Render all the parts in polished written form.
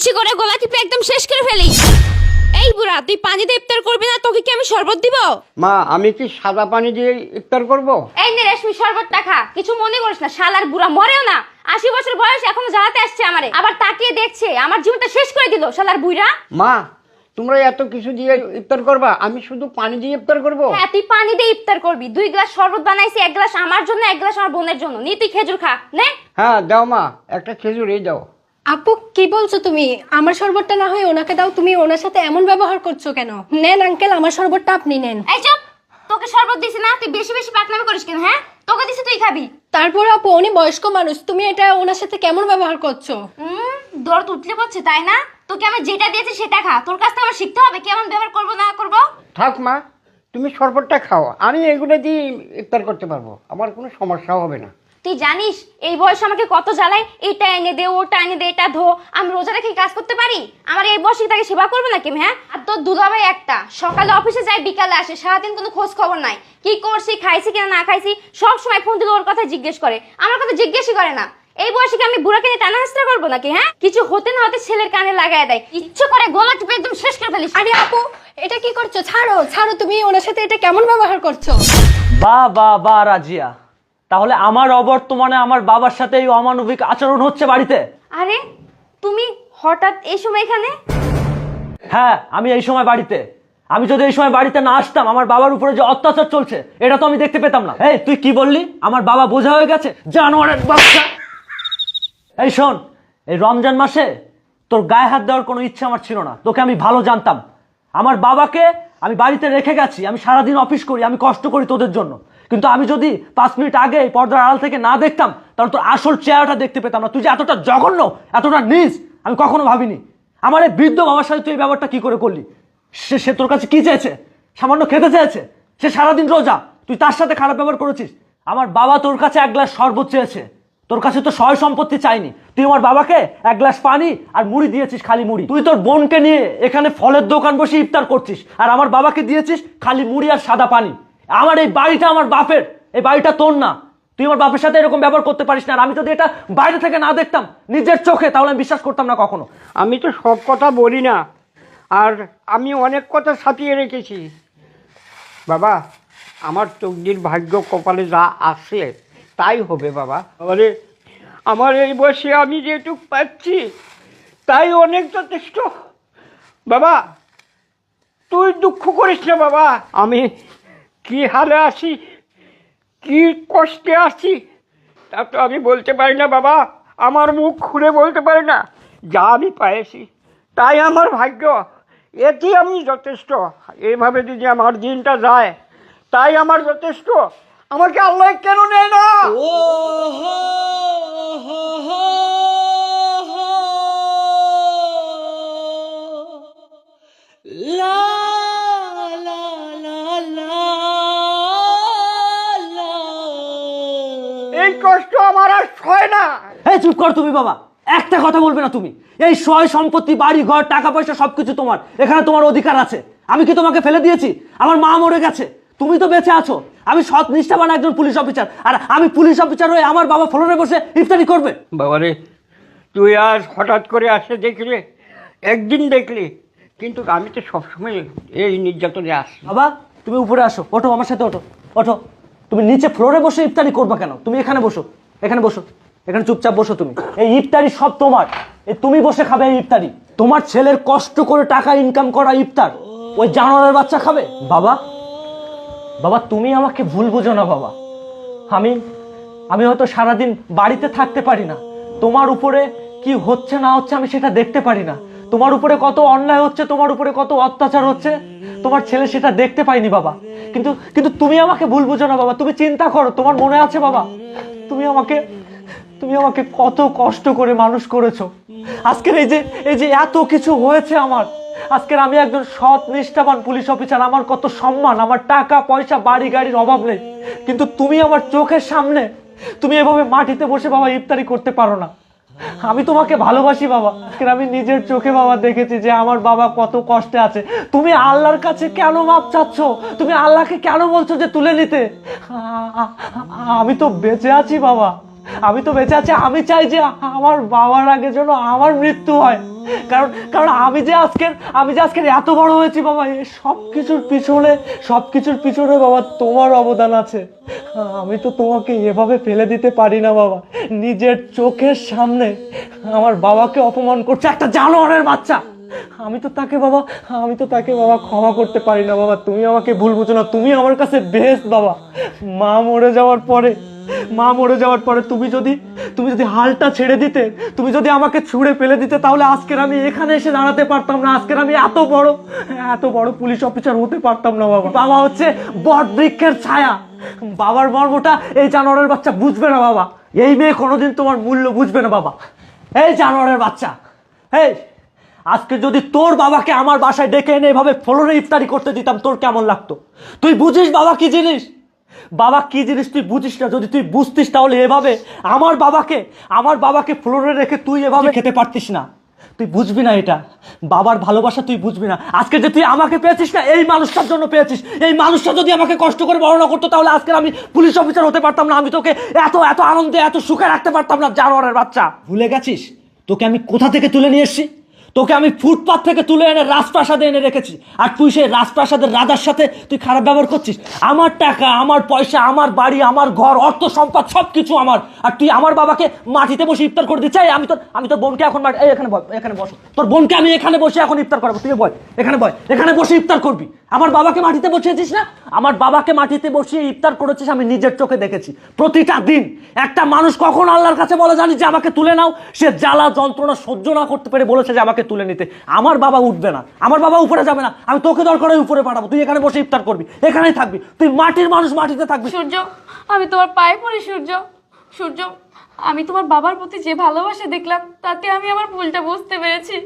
ইচ্ছে করে গলা টিপে একদম শেষ করে ফেলি। এই বুড়া, তুই পানি দিয়ে ইফতার করবি না? তোকে কি আমি শরবত দিব? মা, আমি কি সাদা পানি দিয়ে ইফতার করব? এই নে রেশমি, শরবতটা খা। কিছু মনে করিস না, শালার বুড়া মরেও না, 80 বছর বয়স এখনো জ্বালাতে আসছে আমারে, আবার তাকিয়ে দেখছে, আমার জীবনটা শেষ করে দিল শালার বুইড়া। মা, তোমরা এত কিছু দিয়ে ইফতার করবা, আমি শুধু পানি দিয়ে ইফতার করব? হ্যাঁ, তুই পানি দিয়ে ইফতার করবি। 2 গ্লাস শরবত বানাইছি, 1 গ্লাস আমার জন্য, 1 গ্লাস আমার বোনের জন্য। নি তুই খেজুর খা, নে। হ্যাঁ দাও মা, একটা খেজুর এই দাও। আপু কি বলছো তুমি? আমার শরবতটা না হয় ওনাকে দাও, তুমি ওনার সাথে এমন ব্যবহার করছো কেন? নেন আঙ্কেল, আমার শরবতটা আপনি নেন। এই চুপ, তোকে শরবত দিছি না? তুই বেশি বেশি পাকনামি করিস কেন? হ্যাঁ, তোকে দিছি, তুই খাবি। তারপর আপু, উনি বয়স্ক মানুষ, তুমি এটা ওনার সাথে কেমন ব্যবহার করছো? দরদ উঠলে পড়ছে তাই না? তোকে আমি যেটা দিয়েছি সেটা খা। তোর কাছ থেকে আমার শিখতে হবে কেমন ব্যবহার করবো না করবো। থাক মা, তুমি শরবতটা খাও, আমি এগুলো দিয়ে ইফতার করতে পারবো, আমার কোনো সমস্যা হবে না। তুই জানিস এই বয়স আমাকে কত জ্বালায়? এইটা এনে দে, ওটা এনে দে, এটা ধো। আমি রোজা রেখে কাজ করতে পারি? আমার এই বয়সে তাকে সেবা করবে নাকি? হ্যাঁ, আর তোর দুলাভাই একটা, সকালে অফিসে যায়, বিকালে আসে, সারাদিন কোনো খোঁজ খবর নাই, কি করছি, খাইছি কিনা না খাইছি, সব সময় ফোন দিলে ওর কথা জিজ্ঞেস করে, আমার কথা জিজ্ঞেসই করে না। এই বয়সে কি আমি বুড়াকে নিয়ে টানা হাসরা করবো নাকি? হ্যাঁ, কিছু হতে না হতে ছেলের কানে লাগায় দেয়, ইচ্ছে করে গলা টিপে একদম শেষ করে ফেলিস। আরে আপু, এটা কি করছো? ছাড়ো ছাড়ো, তুমি ওনার সাথে এটা কেমন ব্যবহার করছো? বা রাজিয়া, তাহলে আমার অবর্তমানে আমার বাবার সাথে এই অমানবিক আচরণ হচ্ছে বাড়িতে? আরে তুমি হঠাৎ এই সময় এখানে? হ্যাঁ, আমি এই সময় বাড়িতে। আমি যদি এই সময় বাড়িতে না আসতাম, আমার বাবার উপরে যে অত্যাচার চলছে এটা তো আমি দেখতে পেতাম না। এই তুই কি বললি? আমার বাবা বোঝা হয়ে গেছে? জানোয়ারের বাচ্চা! এই শোন, এই রমজান মাসে তোর গায়ে হাত দেওয়ার কোনো ইচ্ছা আমার ছিল না, তোকে আমি ভালো জানতাম। আমার বাবাকে আমি বাড়িতে রেখে গেছি, আমি সারাদিন অফিস করি, আমি কষ্ট করি তোদের জন্য, কিন্তু আমি যদি 5 মিনিট আগে এই পর্দার আড়াল থেকে না দেখতাম, তাহলে তোর আসল চেহারাটা দেখতে পেতাম না। তুই যে এতটা জঘন্য, এতটা নীচ, আমি কখনো ভাবিনি। আমার এই বৃদ্ধ বাবার সাথে তুই এই ব্যাপারটা কি করে করলি? সে তোর কাছে কি চেয়েছে? সামান্য খেতে চেয়েছে? সে সারাদিন রোজা, তুই তার সাথে খারাপ ব্যবহার করেছিস। আমার বাবা তোর কাছে 1 গ্লাস শরবত চেয়েছে, তোর কাছে তো সয় সম্পত্তি চাইনি। তুই আমার বাবাকে 1 গ্লাস পানি আর মুড়ি দিয়েছিস, খালি মুড়ি। তুই তোর বোনকে নিয়ে এখানে ফলের দোকান বসে ইফতার করছিস, আর আমার বাবাকে দিয়েছিস খালি মুড়ি আর সাদা পানি। আমার এই বাড়িটা আমার বাপের, এই বাড়িটা তোর না। তুই আমার বাপের সাথে এরকম ব্যবহার করতে পারিস না। আর আমি যদি এটা বাইরে থেকে না দেখতাম নিজের চোখে, তাহলে আমি বিশ্বাস করতাম না কখনো। আমি তো সব কথা বলি না, আর আমি অনেক কথা ছাপিয়ে রেখেছি। বাবা, আমার তকদির, ভাগ্য, কপালে যা আছে তাই হবে বাবা। আমার এই বয়সে আমি যেটুক পাচ্ছি তাই অনেক যথেষ্ট। বাবা, তুই দুঃখ করিস না বাবা, আমি কি হালে আছি, কি কষ্টে আছি তা তো আমি বলতে পারি না বাবা, আমার মুখ খুলে বলতে পারি না। যা আমি পাইছি তাই আমার ভাগ্য, এটি আমি যথেষ্ট। এইভাবে যদি আমার দিনটা যায় তাই আমার যথেষ্ট। আমাকে আল্লাহ কেন নেয় না? এই কষ্ট আমার আর সয় না। এই চুপ কর তুমি বাবা, একটা কথা বলবে না তুমি। এই সয় সম্পত্তি, বাড়ি ঘর, টাকা পয়সা সবকিছু তোমার, এখানে তোমার অধিকার আছে। আমি কি তোমাকে ফেলে দিয়েছি? আমার মা মরে গেছে, তুমি তো বেঁচে আছো। আমি সৎ নিষ্ঠাবান একজন পুলিশ অফিসার, আর আমি পুলিশ অফিসার হয়ে আমার বাবা ফ্লোরে বসে ইফতারি করবে? বাবারে, তুই আর হঠাৎ করে আসে দেখলে, একদিন দেখলি, কিন্তু আমি তো সবসময় এই নির্যাতনে আসি। বাবা তুমি উপরে আসো, ওঠো আমার সাথে, ওঠো ওঠো। তুমি নিচে ফ্লোরে বসে ইফতারি করবা কেন? তুমি এখানে বসো, এখানে বসো, এখানে চুপচাপ বসো। তুমি এই ইফতারি সব তোমার, এই তুমি বসে খাবে এই ইফতারি। তোমার ছেলের কষ্ট করে টাকা ইনকাম করা ইফতার ওই জানোয়ারের বাচ্চা খাবে? বাবা, বাবা তুমি আমাকে ভুল বুঝো না বাবা। আমি হয়তো সারাদিন বাড়িতে থাকতে পারি না, তোমার উপরে কি হচ্ছে না হচ্ছে আমি সেটা দেখতে পারি না। তোমার উপরে কত অন্যায় হচ্ছে, তোমার উপরে কত অত্যাচার হচ্ছে, তোমার ছেলে সেটা দেখতে পাইনি বাবা। কিন্তু তুমি আমাকে ভুল বুঝো না বাবা। তুমি চিন্তা করো, তোমার মনে আছে বাবা, তুমি আমাকে কত কষ্ট করে মানুষ করেছো। আজকের এই যে এত কিছু হয়েছে আমার, আজকের আমি একজন সৎ নিষ্ঠাবান পুলিশ অফিসার, আমার কত সম্মান, আমার টাকা পয়সা বাড়ি গাড়ির অভাব নেই, কিন্তু তুমি আমার চোখের সামনে তুমি এভাবে মাটিতে বসে বাবা ইফতারি করতে পারো না। আমি তোমাকে ভালোবাসি বাবা, আমি নিজের চোখে বাবা দেখেছি যে আমার বাবা কত কষ্টে আছে। তুমি আল্লাহর কাছে কেন মাপ চাচ্ছ? তুমি আল্লাহকে কেন বলছো যে তুলে নিতে? আমি তো বেঁচে আছি বাবা, আমি তো বেঁচে আছি, আমি চাই যে আমার বাবার আগে যেন আমার মৃত্যু হয়। কারণ কারণ আমি যে আজকের এত বড় হয়েছি বাবা, এই সব কিছুর পিছনে বাবা তোমার অবদান আছে। আমি তো তোমাকে এভাবে ফেলে দিতে পারি না বাবা। নিজের চোখের সামনে আমার বাবাকে অপমান করছে একটা জানোয়ারের বাচ্চা। আমি তো তাকে বাবা ক্ষমা করতে পারি না বাবা। তুমি আমাকে ভুল বুঝো না, তুমি আমার কাছে বেস্ট বাবা। মা মরে যাওয়ার পরে তুমি যদি হালটা ছেড়ে দিতে, তুমি যদি আমাকে ছুঁড়ে ফেলে দিতে, তাহলে আজকের আমি এখানে এসে দাঁড়াতে পারতাম না। আজকের আমি এত বড় পুলিশ অফিসার হতে পারতাম না বাবা। বাবা হচ্ছে বট বৃক্ষের ছায়া। বাবার মর্মটা এই জানোয়ারের বাচ্চা বুঝবে না বাবা। এই মেয়ে কোনোদিন তোমার মূল্য বুঝবে না বাবা। এই জানোয়ারের বাচ্চা, এই আজকে যদি তোর বাবাকে আমার বাসায় ডেকে এনে এভাবে ফ্লোরে ইফতারি করতে দিতাম, তোর কেমন লাগতো? তুই বুঝিস বাবা কি জিনিস? তুই বুঝিস না। যদি তুই বুঝতিস তাহলে এভাবে আমার বাবাকে ফ্লোরে রেখে তুই এভাবে খেতে পারতিস না। তুই বুঝবি না এটা বাবার ভালোবাসা, তুই বুঝবি না। আজকে যে তুই আমাকে পেয়েছিস না, এই মানুষটার জন্য পেয়েছিস। এই মানুষটা যদি আমাকে কষ্ট করে বড় না করতো, তাহলে আজকে আমি পুলিশ অফিসার হতে পারতাম না। আমি তোকে এত আনন্দে, এত সুখে রাখতে পারতাম না। জানোয়ারের বাচ্চা, ভুলে গেছিস তোকে আমি কোথা থেকে তুলে নিয়ে এসেছি? তোকে আমি ফুটপাথ থেকে তুলে এনে রাজপ্রাসাদে এনে রেখেছি, আর তুই সেই রাজপ্রাসাদের রাজার সাথে তুই খারাপ ব্যবহার করছিস। আমার টাকা, আমার পয়সা, আমার বাড়ি, আমার ঘর, অর্থ সম্পদ সবকিছু আমার, আর তুই আমার বাবাকে মাটিতে বসে ইফতার করে দিচ্ছিস। আমি তোর বোনকে এখন এখানে বস, তোর বোনকে আমি এখানে বসে এখন ইফতার করাবো। তুই এখানে বসে ইফতার করবি। আমার বাবাকে মাটিতে বসিয়েছিস না? আমার বাবাকে মাটিতে বসিয়ে ইফতার করেছিস, আমি নিজের চোখে দেখেছি। প্রতিটা দিন একটা মানুষ কখন আল্লাহর কাছে বলে জানিস যে আমাকে তুলে নাও? সে জ্বালা যন্ত্রণা সহ্য না করতে পেরে বলেছে যে আমাকে তুলে নিতে। আমার বাবা উঠবে না, আমার বাবা উপরে যাবে না। আমি তোকে দরকার হয় উপরে পাঠাবো, তুই এখানে বসে ইফতার করবি, এখানেই থাকবি। তুই মাটির মানুষ, মাটিতে থাকবি। সূর্য, আমি তোমার পায়ে পড়ি সূর্য, আমি তোমার বাবার প্রতি যে ভালোবাসা দেখলাম, তাতে আমি আমার ভুলটা বুঝতে পেরেছি।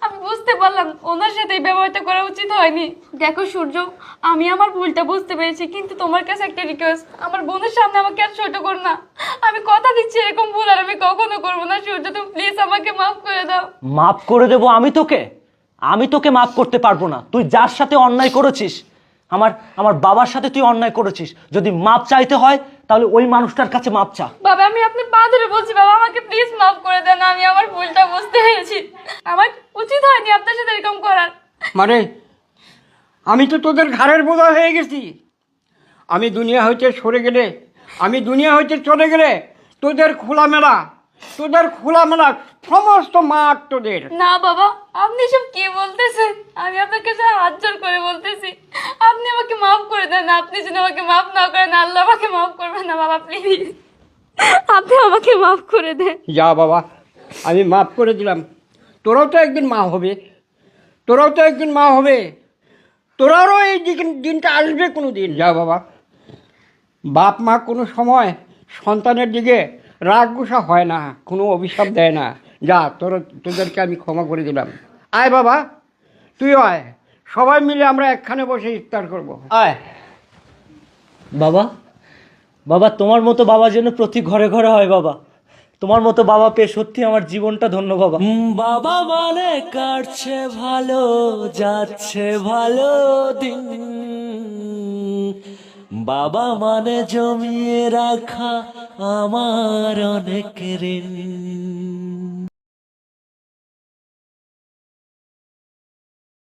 আমি বুঝতে পারলাম ওনার সাথে এই ব্যবহারটা করা উচিত হয়নি। দেখো সূর্য, আমি আমার ভুলটা বুঝতে পেরেছি, কিন্তু তোমার কাছে একটা রিকোয়েস্ট, আমার বোনের সামনে আমাকে আর ছোট করো না। আমি কথা দিচ্ছি এরকম ভুল আর আমি কখনো করবো না। সূর্য, তুমি প্লিজ আমাকে মাফ করে দাও। মাফ করে দেবো আমি তোকে মাফ করতে পারবো না। তুই যার সাথে অন্যায় করেছিস, আমার বাবার সাথে তুই অন্যায় করেছিস, যদি মাপ চাইতে হয় তাহলে ওই মানুষটার কাছে মাপ চা। বাবা, আমি আপনার পা ধরে বলছি, বাবা আমাকে প্লিজ মাফ করে দেন। আমি আমার ভুলটা বুঝতে পেরেছি, আমার উচিত হয়নি আপনার সাথে এরকম করার। মানে আমি তো তোদের ঘাড়ের বোঝা হয়ে গেছি। আমি দুনিয়া হইতে চলে গেলে তোদের খোলামেলা সমস্ত মাঠ তোদের। না বাবা, আপনি সব কি বলতেছেন? আমি আপনার কাছে হাত জোর করে বলতেছি, আপনি আমাকে মাফ করে দেন। আপনি যদি আমাকে মাফ না করেন, আল্লাহ আমাকে মাফ করবেন না। বাবা প্লিজ, আপনি আমাকে মাফ করে দেন। যা বাবা, আমি মাফ করে দিলাম। তোরাও তো একদিন মা হবে, তোরারও এই দিনটা আসবে কোনো দিন। যা বাবা, বাপ মা কোনো সময় সন্তানের দিকে রাগ গুসা হয় না, কোনো অভিশাপ দেয় না। যা, তোদেরকে আমি ক্ষমা করে দিলাম। আয় বাবা, তুই আয়, সবাই মিলে আমরা একখানে বসে ইফতার করবো। আয় বাবা, তোমার মতো বাবা যেন প্রতি ঘরে ঘরে হয় বাবা। তোমার মতো বাবা পেয়ে সত্যি আমার জীবনটা ধন্য বাবা। বাবা মানে কাটছে ভালো, যাচ্ছে ভালো দিন। বাবা মানে জমিয়ে রাখা আমার অনেক ঋণ।